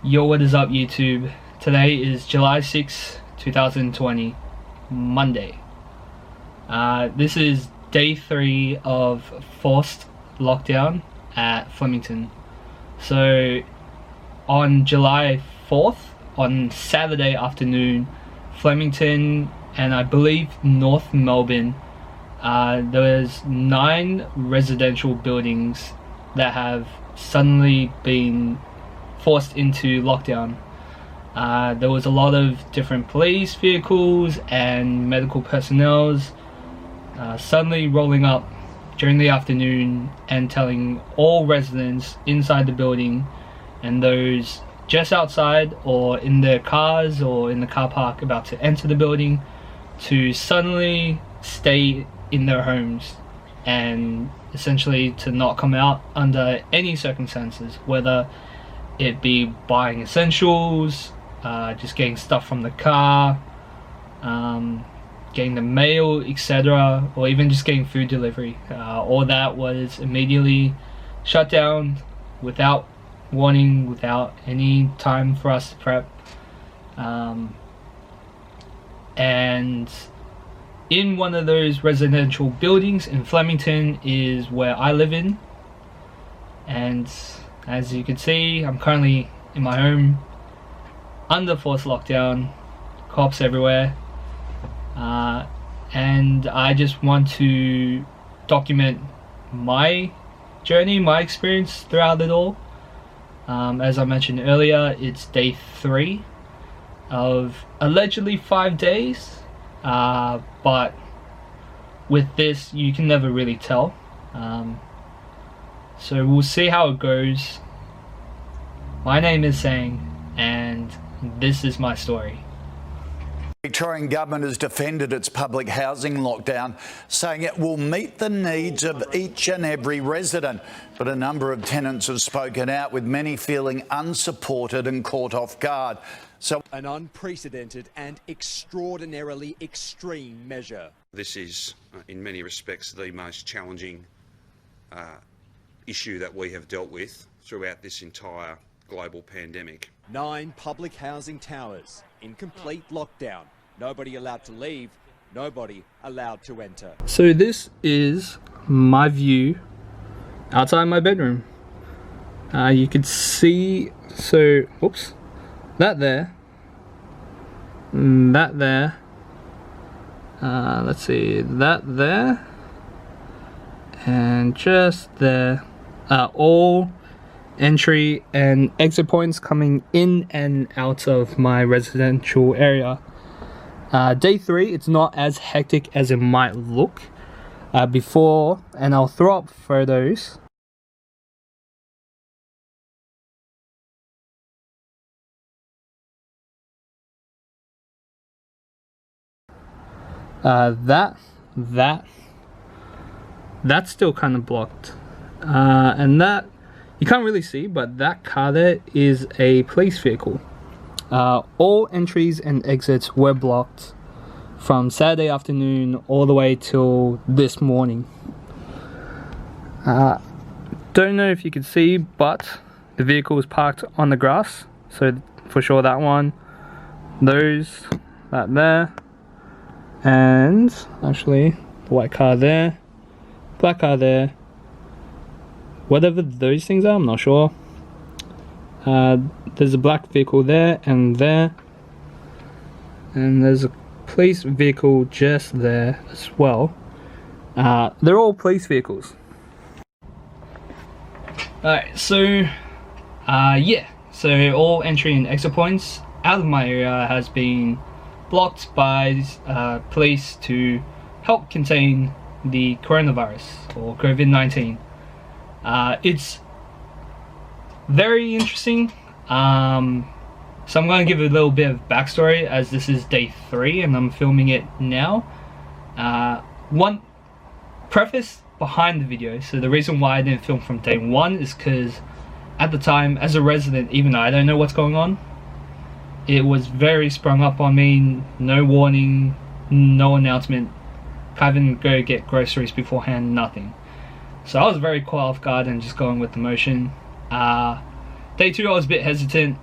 Yo, what is up YouTube? Today is July 6, 2020, Monday. This is day 3 of forced lockdown at Flemington. So on July 4th, on Saturday afternoon, Flemington and I believe North Melbourne, there was 9 residential buildings that have suddenly been forced into lockdown. There was a lot of different police vehicles and medical personnel suddenly rolling up during the afternoon and telling all residents inside the building and those just outside or in their cars or in the car park about to enter the building to suddenly stay in their homes and essentially to not come out under any circumstances, whether it be buying essentials, just getting stuff from the car, getting the mail, etc., or even just getting food delivery. All that was immediately shut down without warning, without any time for us to prep. And in one of those residential buildings in Flemington is where I live in, and as you can see, I'm currently in my home under forced lockdown, cops everywhere, and I just want to document my journey, my experience throughout it all. As I mentioned earlier, it's day 3 of allegedly 5 days, but with this you can never really tell. So we'll see how it goes. My name is Sang, and this is my story. The Victorian government has defended its public housing lockdown, saying it will meet the needs of each and every resident. But a number of tenants have spoken out, with many feeling unsupported and caught off guard. So an unprecedented and extraordinarily extreme measure. This is, in many respects, the most challenging issue that we have dealt with throughout this entire global pandemic. 9 public housing towers in complete lockdown. Nobody allowed to leave, nobody allowed to enter. So this is my view outside my bedroom. You could see, that there, that there, let's see, that there, and just there, all entry and exit points coming in and out of my residential area. Day 3, it's not as hectic as it might look before, and I'll throw up photos. That's still kind of blocked, and that you can't really see, but that car there is a police vehicle. All entries and exits were blocked from Saturday afternoon all the way till this morning. Don't know if you can see, but the vehicle is parked on the grass, so for sure that one, those, that there, and actually the white car there, black car there, whatever those things are, I'm not sure. There's a black vehicle there, and there's a police vehicle just there as well. They're all police vehicles. Alright, so so all entry and exit points out of my area has been blocked by police to help contain the coronavirus or COVID-19. It's very interesting. So I'm going to give a little bit of backstory, as this is day 3 and I'm filming it now. One preface behind the video. So the reason why I didn't film from day 1 is because at the time, as a resident, even though I don't know what's going on, it was very sprung up on me, no warning, no announcement, can't even go get groceries beforehand, nothing. So I was very caught off guard and just going with the motion. Day 2 I was a bit hesitant,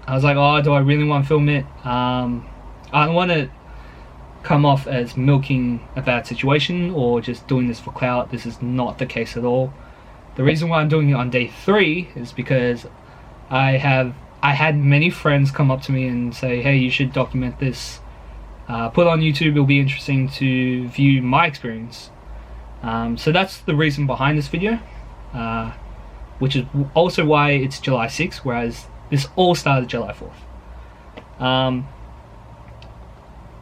I was like, oh, do I really want to film it? I don't want to come off as milking a bad situation or just doing this for clout. This is not the case at all. The reason why I'm doing it on day 3 is because I had many friends come up to me and say, hey, you should document this, put it on YouTube, it'll be interesting to view my experience. So that's the reason behind this video, which is also why it's July 6th, whereas this all started July 4th.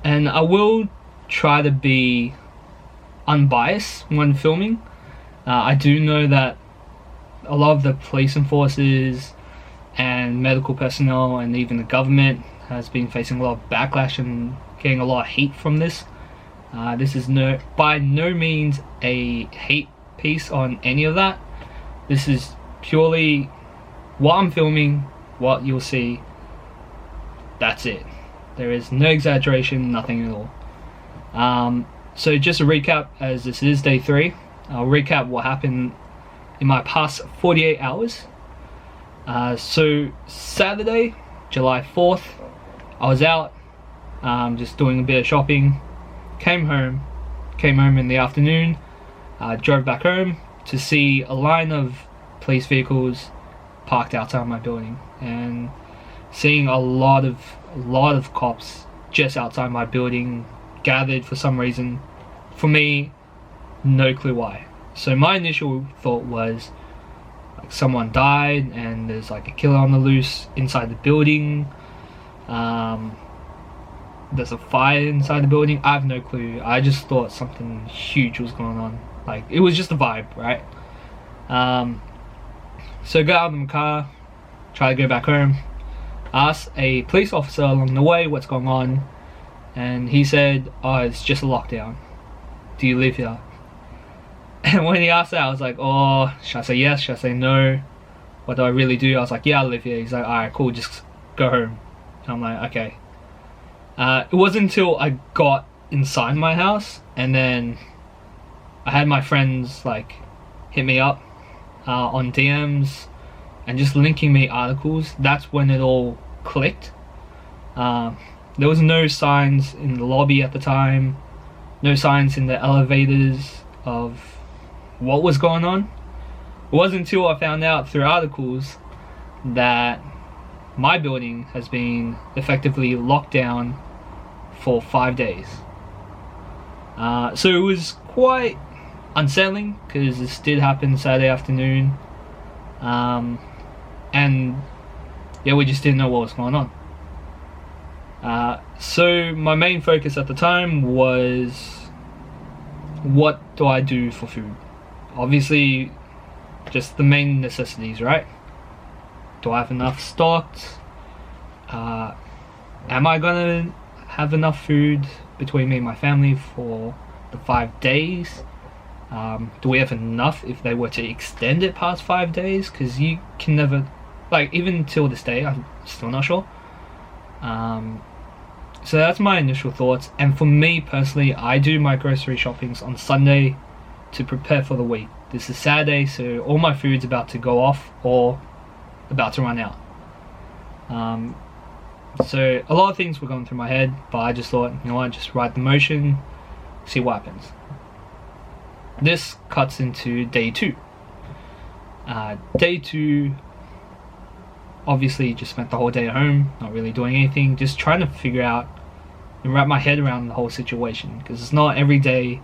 And I will try to be unbiased when filming. I do know that a lot of the police enforcers and medical personnel and even the government has been facing a lot of backlash and getting a lot of hate from this. This is by no means a hate piece on any of that. This is purely what I'm filming, what you'll see. That's it. There is no exaggeration, nothing at all. So just a recap, as this is day 3, I'll recap what happened in my past 48 hours. So Saturday, July 4th, I was out just doing a bit of shopping, came home in the afternoon, drove back home to see a line of police vehicles parked outside my building, and seeing a lot of cops just outside my building gathered for some reason. For me, no clue why. So my initial thought was like someone died and there's like a killer on the loose inside the building. There's a fire inside the building. I have no clue. I just thought something huge was going on. Like, it was just a vibe, right? So got out of the car, try to go back home, asked a police officer along the way what's going on, and he said, oh, it's just a lockdown. Do you live here? And when he asked that, I was like, oh, should I say yes? Should I say no? What do I really do? I was like, yeah, I live here. He's like, alright, cool, just go home. And I'm like, okay. It wasn't until I got inside my house, and then I had my friends like hit me up on DMs and just linking me articles. That's when it all clicked. There was no signs in the lobby at the time, no signs in the elevators of what was going on. It wasn't until I found out through articles that my building has been effectively locked down for 5 days. So it was quite unsettling because this did happen Saturday afternoon, and yeah, we just didn't know what was going on. So my main focus at the time was, what do I do for food? Obviously just the main necessities, right? Do I have enough stocked? Am I gonna have enough food between me and my family for the 5 days? Do we have enough if they were to extend it past 5 days? Because you can never, like, even till this day, I'm still not sure. So that's my initial thoughts. And for me personally, I do my grocery shoppings on Sunday to prepare for the week. This is Saturday, so all my food's about to go off or about to run out. So a lot of things were going through my head, but I just thought, you know what, just ride the motion, see what happens. This cuts into day 2. Day 2, obviously just spent the whole day at home, not really doing anything, just trying to figure out and wrap my head around the whole situation, because it's not every day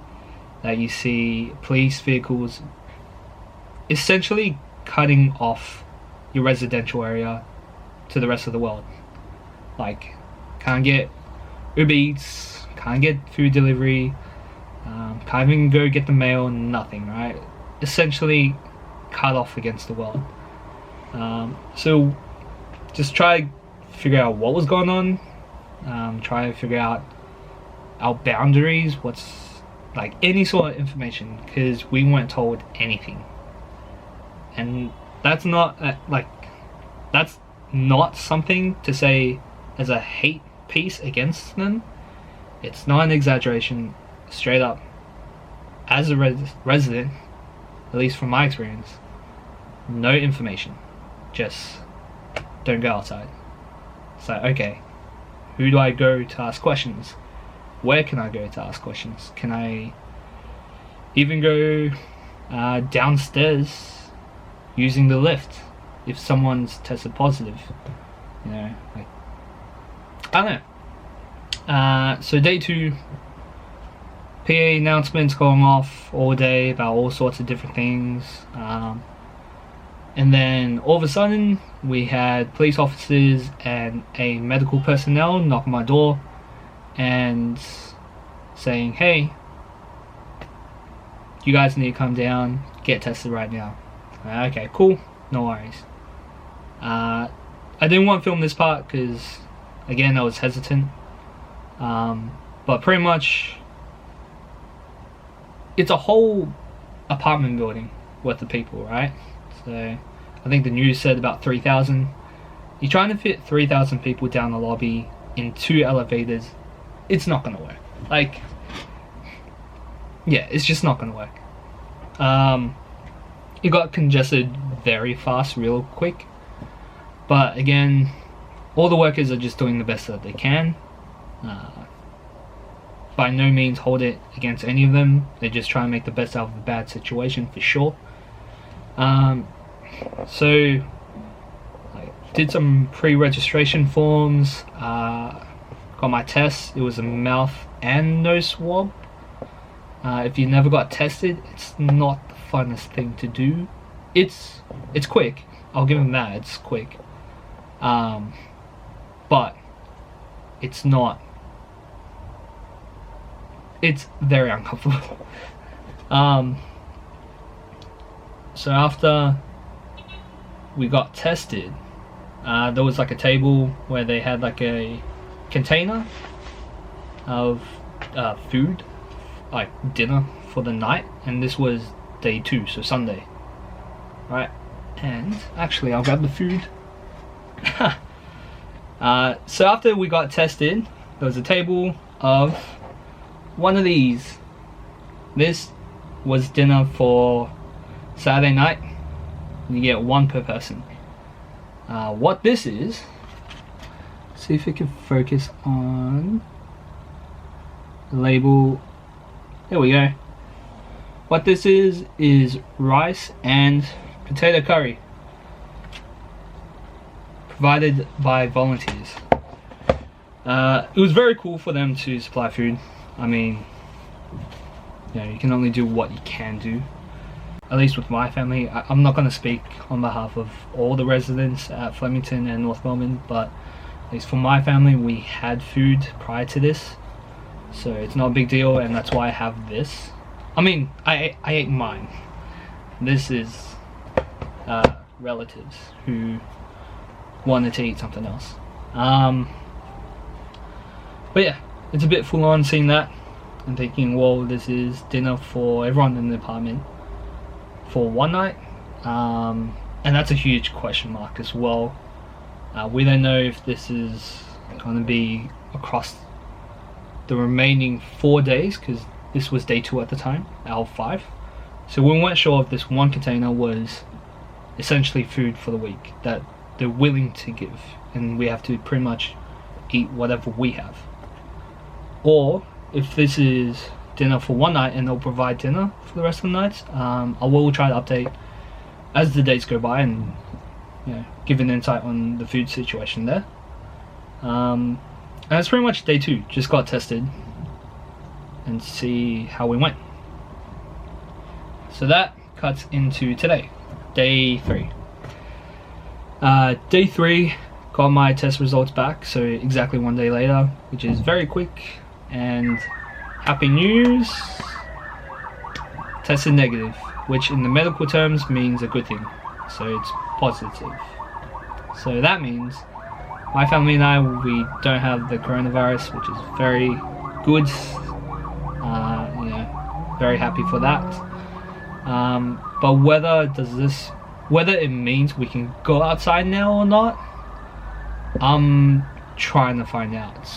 that you see police vehicles essentially cutting off your residential area to the rest of the world. Like, can't get Uber Eats, can't get food delivery, can't even go get the mail, nothing, right? Essentially cut off against the world. So just try to figure out what was going on, try to figure out our boundaries, what's, like, any sort of information, because we weren't told anything. And that's not that's not something to say as a hate piece against them. It's not an exaggeration, straight up. As a resident, at least from my experience, no information, just don't go outside. It's like, okay, who do I go to ask questions? Where can I go to ask questions? Can I even go downstairs using the lift if someone's tested positive? You know, like, I don't know. So day 2, PA announcements going off all day about all sorts of different things. And then all of a sudden we had police officers and a medical personnel knock on my door and saying, hey, you guys need to come down, get tested right now. Okay, cool, no worries. I didn't want to film this part because, again, I was hesitant. But pretty much, it's a whole apartment building worth of people, right? So I think the news said about 3,000. You're trying to fit 3,000 people down the lobby in 2 elevators. It's not gonna work. Like, yeah, it's just not gonna work. It got congested very fast, real quick. But again, all the workers are just doing the best that they can. By no means hold it against any of them. They're just trying to make the best out of a bad situation, for sure. So I did some pre-registration forms, got my test. It was a mouth and nose swab. If you never got tested, it's not the funnest thing to do. It's quick, I'll give them that, it's quick. But it's not, it's very uncomfortable. So after we got tested, there was like a table where they had like a container of food, like dinner for the night, and this was day 2, so Sunday, right? And actually, I'll grab the food. So after we got tested, there was a table of one of these. This was dinner for Saturday night. You get 1 per person. What this is, see if it can focus on the label. There we go. What this is rice and potato curry, provided by volunteers. It was very cool for them to supply food. I mean, you know, you can only do what you can do. At least with my family. I'm not going to speak on behalf of all the residents at Flemington and North Melbourne, but at least for my family, we had food prior to this, so it's not a big deal, and that's why I have this. I mean, I ate mine. This is relatives who wanted to eat something else. But yeah, it's a bit full on seeing that and thinking, well, this is dinner for everyone in the apartment for one night, and that's a huge question mark as well. We don't know if this is going to be across the remaining 4 days, because this was day 2 at the time, out of 5. So we weren't sure if this one container was essentially food for the week that they're willing to give, and we have to pretty much eat whatever we have, or if this is dinner for one night and they'll provide dinner for the rest of the nights. I will try to update as the days go by and, you know, give an insight on the food situation there. And that's pretty much day 2. Just got tested and see how we went. So that cuts into today, day 3. Day 3, got my test results back, so exactly 1 day later, which is very quick. And happy news, tested negative, which in the medical terms means a good thing, so it's positive. So that means my family and I, we don't have the coronavirus, which is very good. You know, very happy for that. But whether it means we can go outside now or not, I'm trying to find out.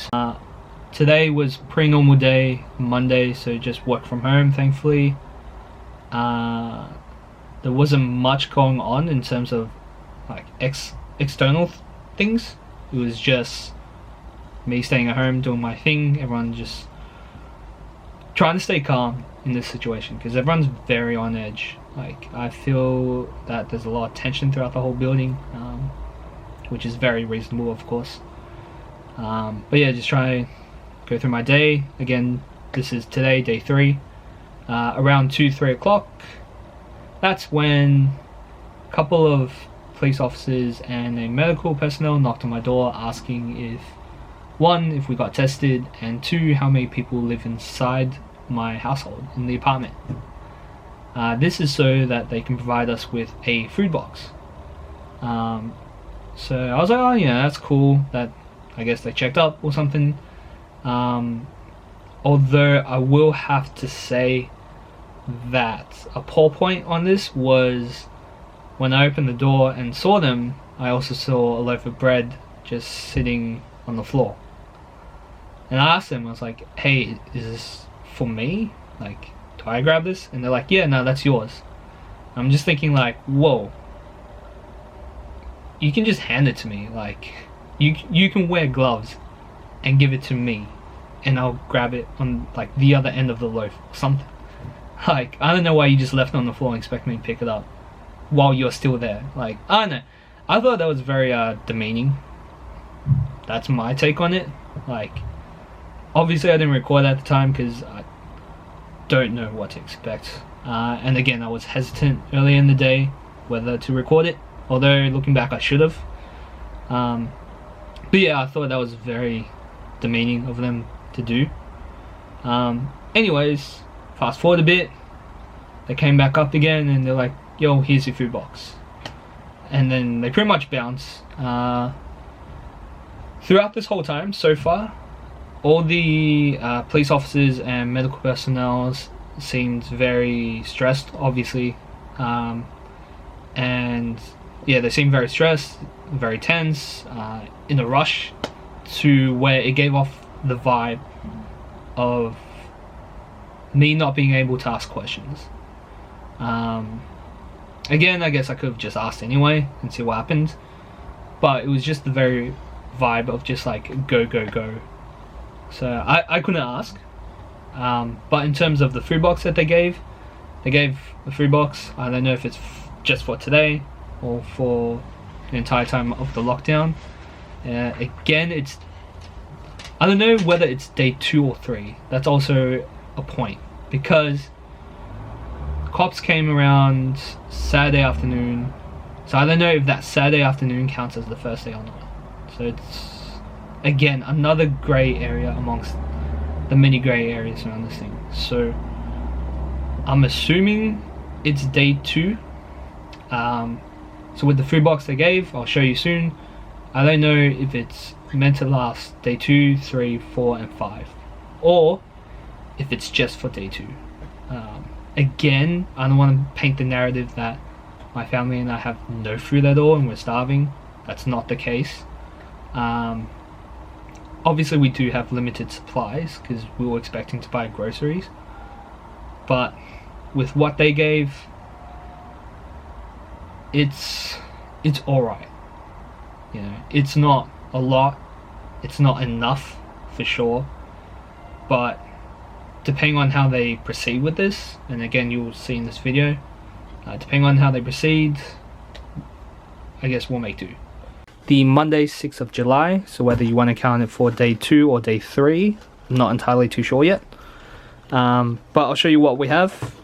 Today was pretty normal day, Monday, so just work from home, thankfully. There wasn't much going on in terms of like external things It was just me staying at home doing my thing, everyone just trying to stay calm in this situation because everyone's very on edge. Like, I feel that there's a lot of tension throughout the whole building, which is very reasonable, of course. But yeah, just try to go through my day. Again, this is today, day 3. Around 2-3 o'clock, that's when a couple of police officers and a medical personnel knocked on my door asking if, 1, if we got tested, and 2, how many people live inside my household in the apartment. This is so that they can provide us with a food box. So I was like, oh yeah, that's cool, that I guess they checked up or something. Although I will have to say that a poor point on this was when I opened the door and saw them, I also saw a loaf of bread just sitting on the floor. And I asked them, I was like, hey, is this for me? Like, do I grab this? And they're like, yeah, no, that's yours. I'm just thinking like, whoa. You can just hand it to me. Like, you can wear gloves and give it to me, and I'll grab it on like the other end of the loaf or something. Like, I don't know why you just left it on the floor and expect me to pick it up while you're still there. Like, I don't know. I thought that was very demeaning. That's my take on it. Like, obviously I didn't record at the time because I don't know what to expect. And again, I was hesitant earlier in the day whether to record it. Although, looking back, I should have. But yeah, I thought that was very demeaning of them to do. Anyways, fast forward a bit. They came back up again and they're like, yo, here's your food box. And then they pretty much bounce. Throughout this whole time, so far, all the police officers and medical personnel seemed very stressed, obviously. And yeah, they seemed very stressed, very tense, in a rush, to where it gave off the vibe of me not being able to ask questions. Again, I guess I could have just asked anyway and see what happened, but it was just the very vibe of just like go go go. So I couldn't ask. But in terms of the food box that they gave a food box. I don't know if it's just for today or for the entire time of the lockdown. Again, I don't know whether it's day 2 or 3. That's also a point, because cops came around Saturday afternoon, so I don't know if that Saturday afternoon counts as the first day or not. So it's, again, another grey area amongst the many grey areas around this thing. So I'm assuming it's day 2. So with the food box they gave, I'll show you soon. I don't know if it's meant to last day 2, 3, 4 and 5, or if it's just for day 2. Again, I don't want to paint the narrative that my family and I have no food at all and we're starving. That's not the case. Obviously we do have limited supplies because we were expecting to buy groceries, but with what they gave, it's alright. You know, it's not a lot, it's not enough for sure, but depending on how they proceed with this, and again you'll see in this video, depending on how they proceed, I guess we'll make do. The Monday 6th of July, so whether you want to count it for day 2 or day 3, I'm not entirely too sure yet, but I'll show you what we have.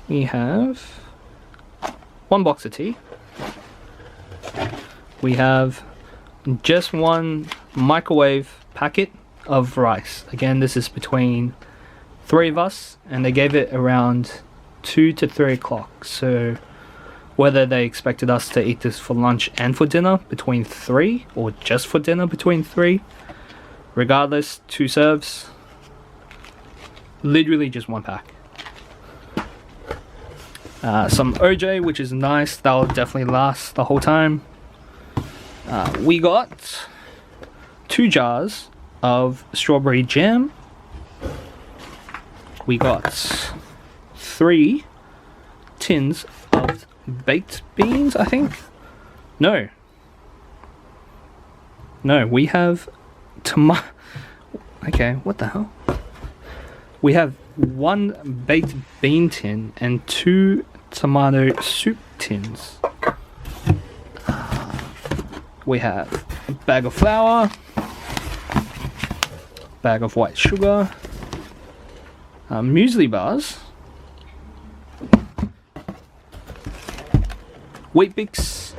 We have 1 box of tea. We have just 1 microwave packet of rice. Again, this is between 3 of us, and they gave it around 2 to 3 o'clock. So whether they expected us to eat this for lunch and for dinner between 3, or just for dinner between 3, regardless, 2 serves. Literally just 1 pack. Some OJ, which is nice. That'll definitely last the whole time. We got 2 jars of strawberry jam. We got 3 tins of baked beans, I think. No. No, we have tomato. Okay, what the hell? We have 1 baked bean tin and 2 tomato soup tins. We have a bag of flour, bag of white sugar, muesli bars, Wheat Bix,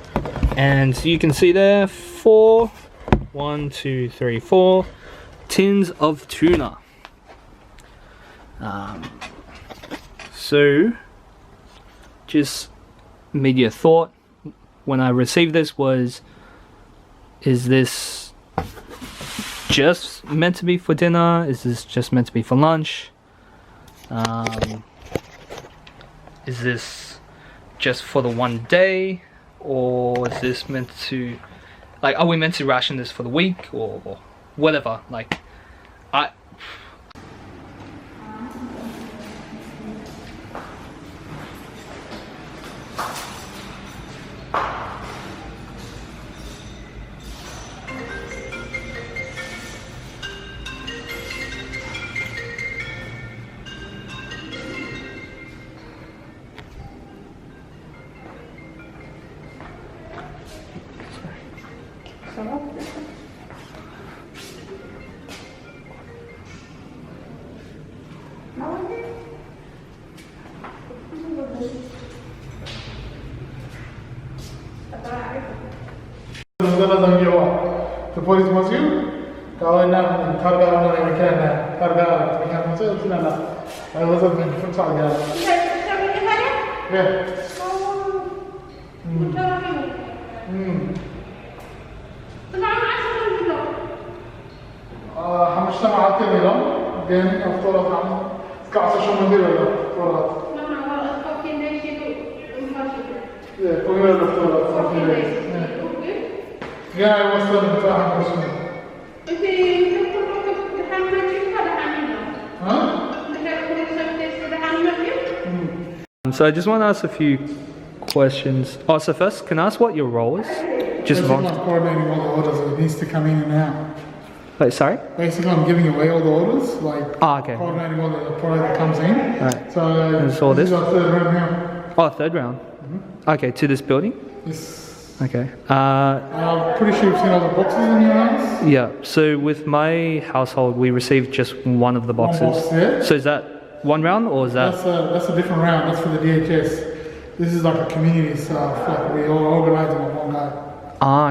and you can see there 4 tins of tuna. So just immediate thought when I received this was, is this just meant to be for dinner? Is this just meant to be for lunch? Is this just for the one day, or is this meant to, like, are we meant to ration this for the week or whatever? Like, Depois masuk, kalau nak harga mana yang kena, harga yang masuk itu nak. Ada satu yang susah ya. Ya. خمس ساعات اليوم، then after that كعسة شو مدير ولا فرات. Yeah, كلنا الفرات. Yeah, I was the person. So I just want to ask a few questions. Oh, so first, can I ask what your role is? Just coordinating all the orders that needs to come in and out. Wait, sorry? Basically, I'm giving away all the orders, like okay. Coordinating all the product that comes in. Right. So this is our third round now. Oh, third round. Okay, to this building. Yes. Okay. I'm pretty sure you've seen all the boxes in your house. Yeah. So with my household, we received just one of the boxes. One box, yeah. So is that one round, or is that? That's a different round. That's for the DHS. This is like a community stuff. Like we all organize them on one guy.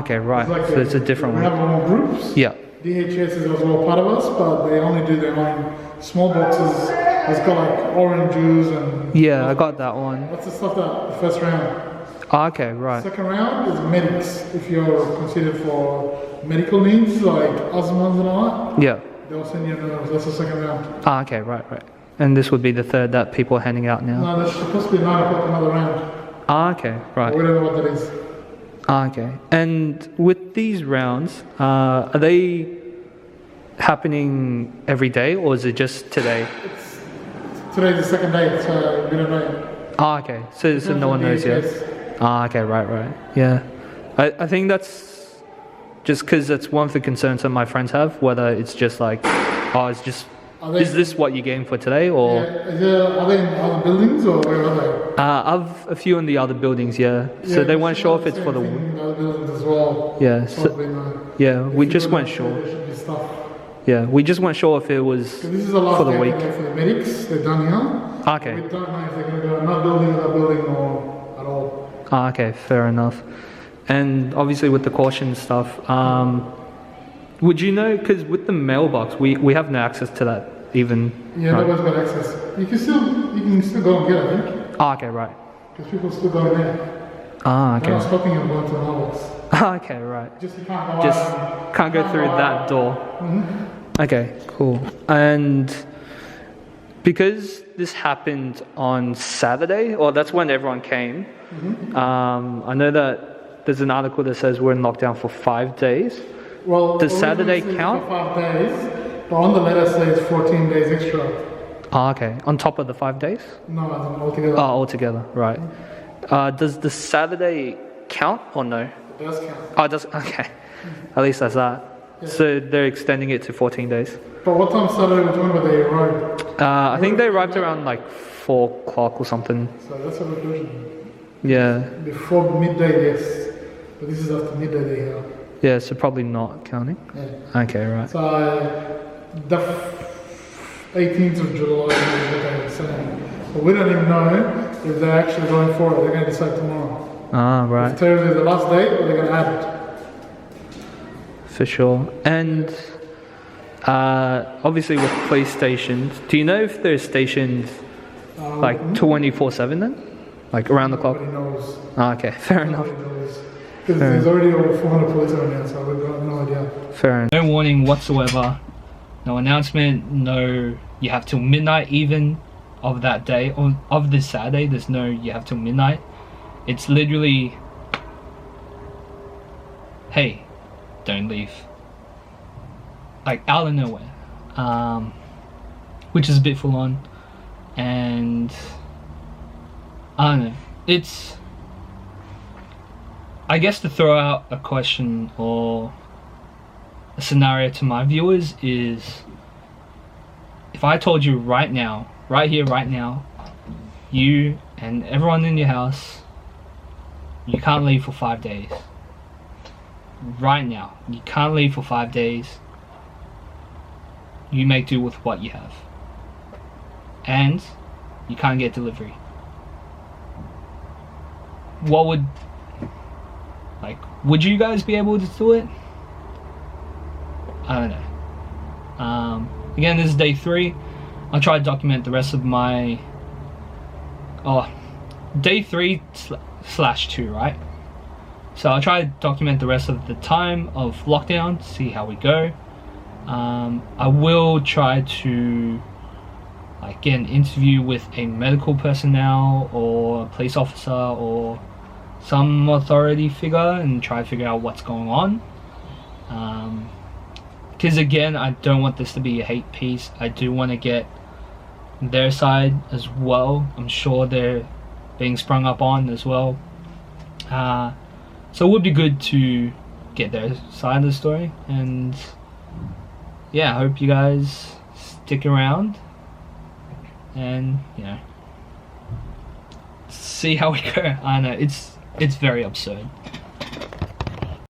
Okay, right. So it's a different one. We have more groups. Yeah. DHS is as well part of us, but they only do their own small boxes. It's got like orange juice and. Yeah, I got that one. That's the stuff that the first round. Okay, right. Second round is medics. If you're considered for medical needs like asthma and all that. Yeah. They'll send you those. That's the second round. Okay, right. And this would be the third that people are handing out now. No, there's supposed to be 9 o'clock another round. Okay, right. We don't know what that is. Okay. And with these rounds, are they happening every day, or is it just today? Today's the second day, so we don't know. Okay. So no one knows yet. Okay, right. Yeah. I think that's just because that's one of the concerns that my friends have, whether it's just like, is this what you're getting for today, or? Yeah, are they in other buildings, or where are they? I've a few in the other buildings, yeah. So they weren't sure if it's for the... In the other buildings as well. Yeah. Yeah, we just weren't sure. Yeah, we just weren't sure if it was this is the last for the week. For the medics, they're done here. Okay. We don't know if they're going to go to another building or at all. Okay, fair enough. And obviously with the caution stuff, would you know, because with the mailbox, we have no access to that even. Yeah, right? nobody's got access. You can still go and get it, I think. Okay, right. Because people still go in there. Okay. They're not stopping you going to the mailbox. Okay, right. Just you can't go through that door. Mm-hmm. Okay, cool. And because this happened on Saturday, or that's when everyone came, I know that there's an article that says we're in lockdown for 5 days. Well, does Saturday count? For 5 days, but on the letter says 14 days extra. Okay. On top of the 5 days? No, altogether. Altogether, right. Does the Saturday count or no? It does count. Oh, it does. Okay. At least that's that. Yeah. So they're extending it to 14 days. But what time Saturday were talking about they arrived? I think they arrived around like 4 o'clock or something. So that's a good question. Yeah. Before midday, yes. But this is after midday they have. Yeah, so probably not counting. Yeah. Okay, right. So the 18th of July is what they were saying. But we don't even know if they're actually going for it. They're going to decide tomorrow. Ah, If right. Thursday is the last day, or they're going to add it. For sure. And obviously with police stations, do you know if they're stationed like 24/7 then? Like around the clock? Nobody knows. Ah, okay, fair enough. Nobody knows. Because there's already over 400 police around here, so we've got no idea. Fair enough. No warning whatsoever. No announcement. No, you have till midnight even of that day. Or of this Saturday, there's no you have till midnight. It's literally, hey, don't leave. Like out of nowhere. Which is a bit full on. And I don't know. It's, I guess, to throw out a question or a scenario to my viewers is, if I told you right now, right here, right now, you and everyone in your house, you can't leave for 5 days. Right now, you can't leave for 5 days. You make do with what you have. And you can't get delivery. What would, like, would you guys be able to do it? I don't know. Again, this is day 3. I'll try to document the rest of my, day 3/2, right? So I'll try to document the rest of the time of lockdown, see how we go. I will try to get an interview with a medical personnel or a police officer or some authority figure and try to figure out what's going on. Because again, I don't want this to be a hate piece. I do want to get their side as well. I'm sure they're being sprung up on as well. So it would be good to get their side of the story. And yeah, I hope you guys stick around and, you know, see how we go. I know it's very absurd.